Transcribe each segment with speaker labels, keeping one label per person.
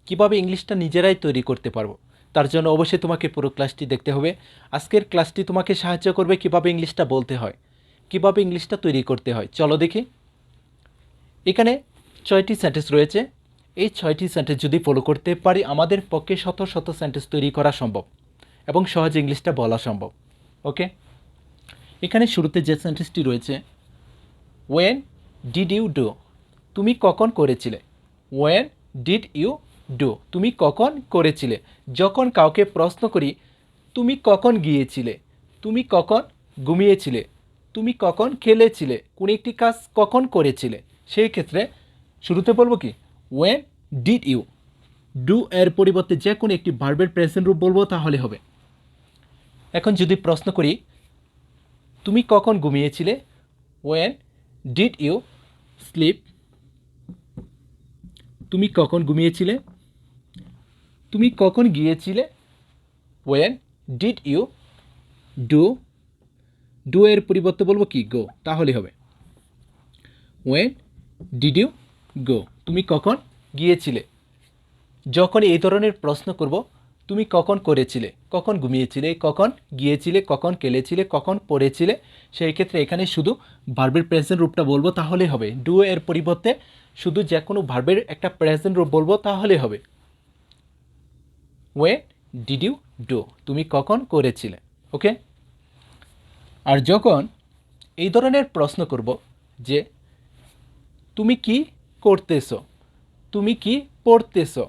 Speaker 1: কিভাবে ইংলিশটা নিজেরাই তৈরি করতে পারবো। তার জন্য অবশ্যই তোমাকে পুরো ক্লাসটি দেখতে হবে। আজকের ক্লাসটি তোমাকে সাহায্য করবে কিভাবে ইংলিশটা বলতে হয়, কিভাবে ইংলিশটা তৈরি করতে হয়। চলো দেখি। এখানে 6টি সেন্টেন্স রয়েছে। এই 6টি সেন্টেন্স যদি ফলো করতে পারি আমাদের পক্ষে শত শত সেন্টেন্স তৈরি করা সম্ভব এবং সহজে ইংলিশটা বলা সম্ভব। ওকে, এখানে শুরুতে যে সেন্টেন্সটি রয়েছে, ওয়েন ডিড ইউ ডু, তুমি কখন করেছিলে। ওয়েন ডিড ইউ ডু, তুমি কখন করেছিলে। যখন কাউকে প্রশ্ন করি তুমি কখন গিয়েছিলে, তুমি কখন ঘুমিয়েছিলে, তুমি কখন খেলেছিলে, কোন একটি কাজ কখন করেছিলে, সেই ক্ষেত্রে শুরুতে বলবো কি ওয়েন ডিড ইউ। ডু এর পরিবর্তে যে কোনো একটি ভার্বের প্রেজেন্ট রূপ বলবো তাহলে হবে। এখন যদি প্রশ্ন করি তুমি কখন ঘুমিয়েছিলে, ওয়েন ডিড ইউ স্লিপ, তুমি কখন ঘুমিয়েছিলে। তুমি কখন গিয়েছিলে, when did you do. Do এর পরিবর্তে বলবো কি গো, তাহলে হবে ওয়েন ডিড ইউ গো, তুমি কখন গিয়েছিলে। যখন এই ধরনের প্রশ্ন করব তুমি কখন করেছিলে, কখন ঘুমিয়েছিলে, কখন গিয়েছিলে, কখন খেলেছিলে, কখন পড়েছিলে, সেই ক্ষেত্রে এখানে শুধু ভার্বের প্রেজেন্ট রূপটা বলবো তাহলে হবে। ডু এর পরিবর্তে শুধু যে কোনো ভার্বের একটা প্রেজেন্ট রূপ বলবো তাহলে হবে ওয়েন ডিড ইউ ডু, তুমি কখন করেছিলে। ওকে, আর যখন এই ধরনের প্রশ্ন করব যে তুমি কি করতেছো, তুমি কি পড়তেছো,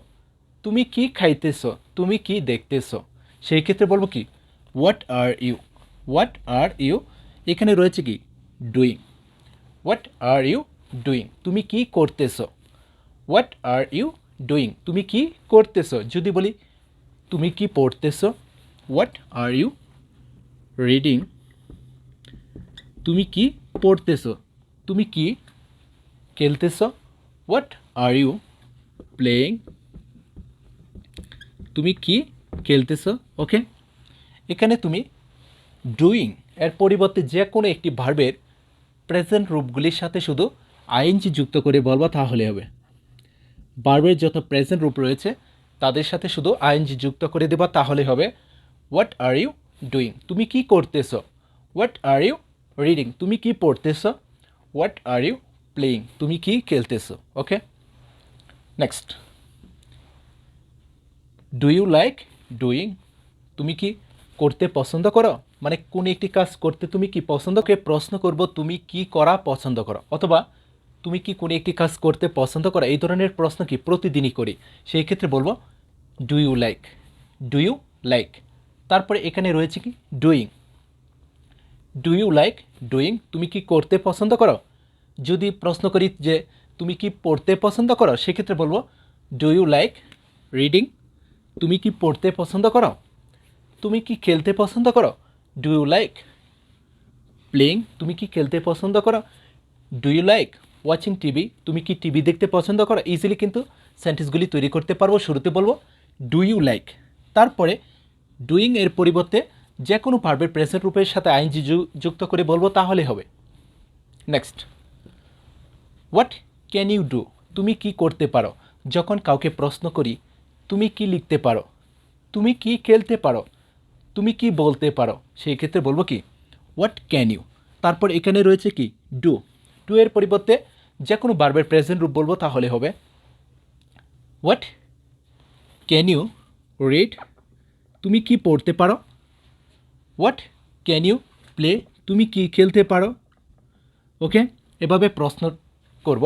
Speaker 1: তুমি কি খাইতেছো, তুমি কি দেখতেছো, সেই ক্ষেত্রে বলবো কি what are you. What are you, এখানে রয়েছে কি doing. What are you doing, তুমি কি করতেছো। হোয়াট আর ইউ ডুইং, তুমি কি করতেছো। যদি বলি তুমি কি পড়তেছো, হোয়াট আর ইউ রিডিং, তুমি কি পড়তেছো। তুমি কি খেলতেছো, হোয়াট আর ইউ প্লেয়িং, তুমি কি খেলতেছো। ওকে, এখানে তুমি ডুইং এর পরিবর্তে যে কোনো একটি ভার্বের প্রেজেন্ট রূপগুলির সাথে শুধু আইএনজি যুক্ত করে বলবা তাহলে হবে। ভার্বের যত প্রেজেন্ট রূপ রয়েছে তাদের সাথে শুধু আইএনজি যুক্ত করে দেবা তাহলে হবে হোয়াট আর ইউ ডুইং, তুমি কি করতেছো। হোয়াট আর ইউ রিডিং, তুমি কি পড়তেছো। হোয়াট আর ইউ প্লেয়িং, তুমি কি খেলতেছো। Okay, next, do you like doing, তুমি কি করতে পছন্দ করো, মানে কোন একটি কাজ করতে তুমি কি পছন্দ। প্রশ্ন করব তুমি কি করা পছন্দ করো, অথবা তুমি কি কোনো একটি কাজ করতে পছন্দ করো, এই ধরনের প্রশ্ন কি প্রতিদিনই করি, সেই ক্ষেত্রে বলবো do you like. Do you like, তারপরে এখানে রয়েছে কি doing. Do you like doing, তুমি কি করতে পছন্দ করো। যদি প্রশ্ন করি যে তুমি কি পড়তে পছন্দ করো, সেক্ষেত্রে বলবো ডু ইউ লাইক রিডিং, তুমি কি পড়তে পছন্দ করো। তুমি কি খেলতে পছন্দ করো, ডু ইউ লাইক প্লেইং, তুমি কি খেলতে পছন্দ করো। Do you like watching TV, তুমি কি টিভি দেখতে পছন্দ করো। ইজিলি কিন্তু সেন্টেন্সগুলি তৈরি করতে পারবো। শুরুতে বলবো ডু ইউ লাইক, তারপরে ডুইং এর পরিবর্তে যে কোনো ভার্বের প্রেজেন্ট রূপের সাথে আইএনজি যুক্ত করে বলবো তাহলে হবে। Next, what can you do, তুমি কি করতে পারো। যখন কাউকে প্রশ্ন করি তুমি কি লিখতে পারো, তুমি কি খেলতে পারো, তুমি কি বলতে পারো, সেই ক্ষেত্রে বলবো কি হোয়াট ক্যান ইউ। তারপর এখানে রয়েছে কি ডু। ডু এর পরিবর্তে যে কোনো ভার্বের প্রেজেন্ট রূপ বলবো তাহলে হবে হোয়াট ক্যান ইউ রিড, তুমি কি পড়তে পারো। হোয়াট ক্যান ইউ প্লে, তুমি কি খেলতে পারো। ওকে, এভাবে প্রশ্ন করব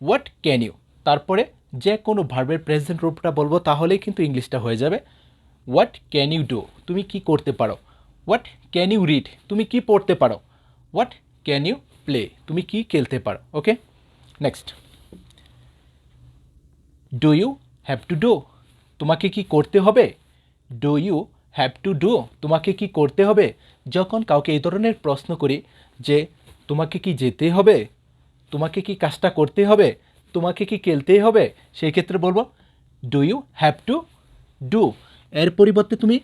Speaker 1: হোয়াট ক্যান ইউ, তারপরে যে কোনো ভার্বের প্রেজেন্ট রূপটা বলবো তাহলেই কিন্তু ইংলিশটা হয়ে যাবে। হোয়াট ক্যান ইউ ডু, তুমি কি করতে পারো। হোয়াট ক্যান ইউ রিড, তুমি কি পড়তে পারো। হোয়াট ক্যান ইউ প্লে, তুমি কি খেলতে পারো। Okay, next, do you have to do, তোমাকে কি করতে হবে। Do you have to do, তোমাকে কি করতে হবে। যখন কাউকে এই ধরনের প্রশ্ন করি যে তোমাকে কি যেতে হবে, তোমাকে কি কাজটা করতে হবে, তোমাকে কি খেলতেই হবে, সেই ক্ষেত্রে বলবো do you have to do. এর পরিবর্তে তুমি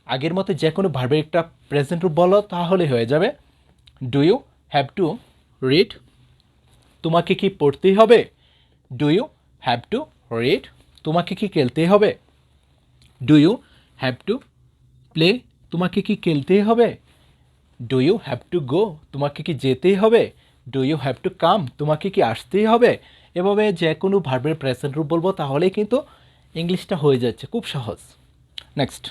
Speaker 1: আগের মতো যে কোনো ভার্বের একটা প্রেজেন্ট রূপ বলো তাহলে হয়ে যাবে do you have to read, তোমাকে কি পড়তেই হবে। Do you have to read, তোমাকে কি খেলতে হবে? Do you have to play? তোমাকে কি খেলতে হবে? Do you have to go? তোমাকে কি যেতেই হবে? Do you have to come? তোমাকে কি আসতেই হবে? এভাবে যে কোনো ভার্বের প্রেজেন্ট রূপ বলবো, তাহলেই কিন্তু ইংলিশটা হয়ে যাচ্ছে, খুব সহজ। Next,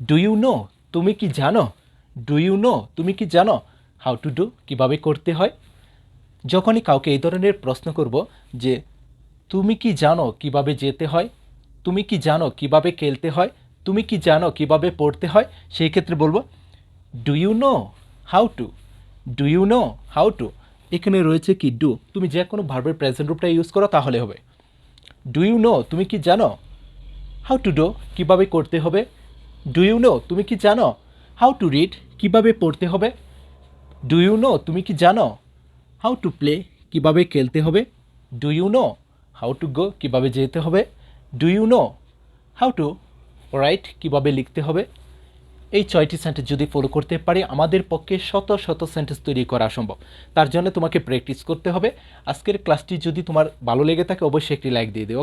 Speaker 1: do you know? তুমি কি জানো? Do you know? তুমি কি জানো? How to do? কীভাবে করতে হয়? যখনই কাউকে এই ধরনের প্রশ্ন করব যে তুমি কি জানো কিভাবে যেতে হয়, তুমি কি জানো কিভাবে খেলতে হয়, তুমি কি জানো কিভাবে পড়তে হয়, সেই ক্ষেত্রে বলবো do you know how to? Do you know how to? এখানে রয়েছে কি ডু, তুমি যে কোনো ভার্বের প্রেজেন্ট রূপটা ইউজ করো তাহলে হবে। Do you know? তুমি কি জানো? How to do? কীভাবে করতে হবে? Do you know? তুমি কি জানো? How to read? কীভাবে পড়তে হবে? Do you know? তুমি কি জানো? How to play? কীভাবে খেলতে হবে? Do you know how to go? কীভাবে যেতে হবে? Do you know how to write? কীভাবে লিখতে হবে? এই 6টি সেন্টেন্স যদি ফলো করতে পারি, আমাদের পক্ষে শত শত সেন্টেন্স তৈরি করা সম্ভব। তার জন্য তোমাকে প্র্যাকটিস করতে হবে। আজকের ক্লাসটি যদি তোমার ভালো লেগে থাকে, অবশ্যই একটি লাইক দিয়ে দিও।